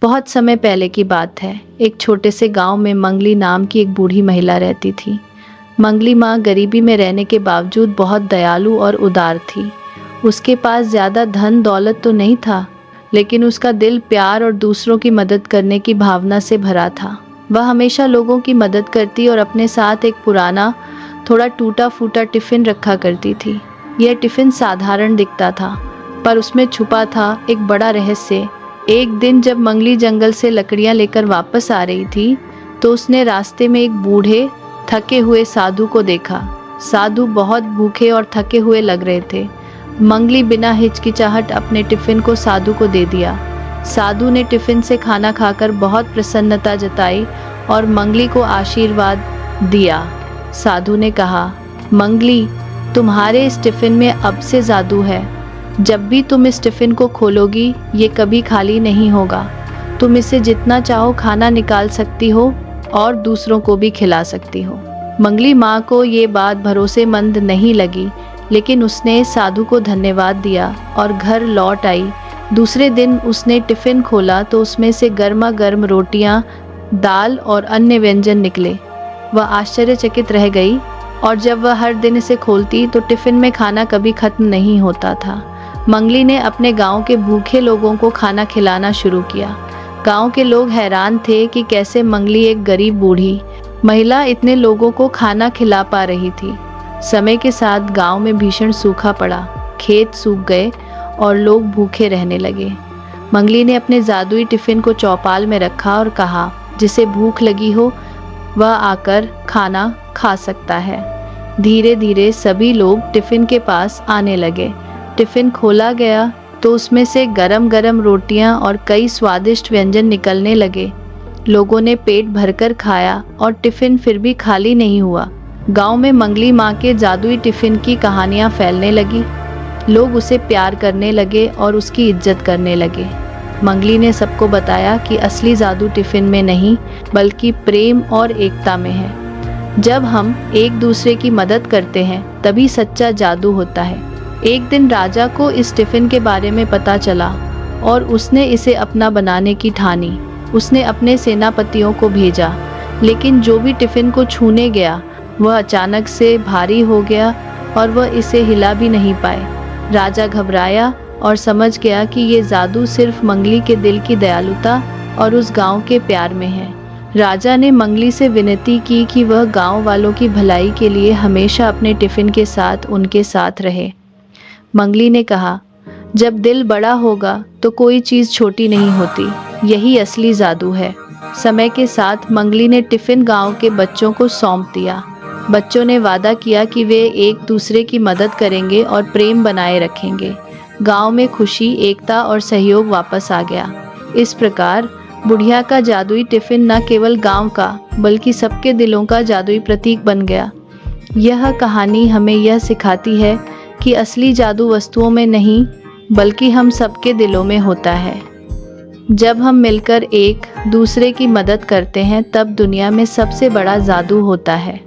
बहुत समय पहले की बात है। एक छोटे से गांव में मंगली नाम की एक बूढ़ी महिला रहती थी। मंगली माँ गरीबी में रहने के बावजूद बहुत दयालु और उदार थी। उसके पास ज़्यादा धन दौलत तो नहीं था, लेकिन उसका दिल प्यार और दूसरों की मदद करने की भावना से भरा था। वह हमेशा लोगों की मदद करती और अपने साथ एक पुराना, थोड़ा टूटा फूटा टिफ़िन रखा करती थी। यह टिफ़िन साधारण दिखता था, पर उसमें छुपा था एक बड़ा रहस्य। एक दिन जब मंगली जंगल से लकड़ियां लेकर वापस आ रही थी, तो उसने रास्ते में एक बूढ़े थके हुए साधु को देखा। साधु बहुत भूखे और थके हुए लग रहे थे। मंगली बिना हिचकिचाहट अपने टिफ़िन को साधु को दे दिया। साधु ने टिफ़िन से खाना खाकर बहुत प्रसन्नता जताई और मंगली को आशीर्वाद दिया। साधु ने कहा, मंगली, तुम्हारे इस टिफ़िन में अब से जादू है। जब भी तुम इस टिफ़िन को खोलोगी, ये कभी खाली नहीं होगा। तुम इसे जितना चाहो खाना निकाल सकती हो और दूसरों को भी खिला सकती हो। मंगली माँ को ये बात भरोसेमंद नहीं लगी, लेकिन उसने साधु को धन्यवाद दिया और घर लौट आई। दूसरे दिन उसने टिफ़िन खोला तो उसमें से गर्मा गर्म रोटियां, दाल और अन्य व्यंजन निकले। वह आश्चर्यचकित रह गई, और जब वह हर दिन इसे खोलती तो टिफ़िन में खाना कभी खत्म नहीं होता था। मंगली ने अपने गांव के भूखे लोगों को खाना खिलाना शुरू किया। गांव के लोग हैरान थे कि कैसे मंगली, एक गरीब बूढ़ी महिला, इतने लोगों को खाना खिला पा रही थी। समय के साथ गांव में भीषण सूखा पड़ा, खेत सूख गए और लोग भूखे रहने लगे। मंगली ने अपने जादुई टिफ़िन को चौपाल में रखा और कहा, जिसे भूख लगी हो वह आकर खाना खा सकता है। धीरे धीरे सभी लोग टिफ़िन के पास आने लगे। टिफ़िन खोला गया तो उसमें से गरम गरम रोटियां और कई स्वादिष्ट व्यंजन निकलने लगे। लोगों ने पेट भरकर खाया और टिफ़िन फिर भी खाली नहीं हुआ। गांव में मंगली माँ के जादुई टिफ़िन की कहानियाँ फैलने लगी। लोग उसे प्यार करने लगे और उसकी इज्जत करने लगे। मंगली ने सबको बताया कि असली जादू टिफ़िन में नहीं, बल्कि प्रेम और एकता में है। जब हम एक दूसरे की मदद करते हैं, तभी सच्चा जादू होता है। एक दिन राजा को इस टिफ़िन के बारे में पता चला और उसने इसे अपना बनाने की ठानी। उसने अपने सेनापतियों को भेजा, लेकिन जो भी टिफ़िन को छूने गया वह अचानक से भारी हो गया और वह इसे हिला भी नहीं पाए। राजा घबराया और समझ गया कि ये जादू सिर्फ मंगली के दिल की दयालुता और उस गांव के प्यार में है। राजा ने मंगली से विनती की कि वह गांव वालों की भलाई के लिए हमेशा अपने टिफ़िन के साथ उनके साथ रहे। मंगली ने कहा, जब दिल बड़ा होगा तो कोई चीज़ छोटी नहीं होती। यही असली जादू है। समय के साथ मंगली ने टिफ़िन गांव के बच्चों को सौंप दिया। बच्चों ने वादा किया कि वे एक दूसरे की मदद करेंगे और प्रेम बनाए रखेंगे। गांव में खुशी, एकता और सहयोग वापस आ गया। इस प्रकार बुढ़िया का जादुई टिफ़िन न केवल गांव का, बल्कि सबके दिलों का जादुई प्रतीक बन गया। यह कहानी हमें यह सिखाती है कि असली जादू वस्तुओं में नहीं, बल्कि हम सबके दिलों में होता है। जब हम मिलकर एक दूसरे की मदद करते हैं, तब दुनिया में सबसे बड़ा जादू होता है।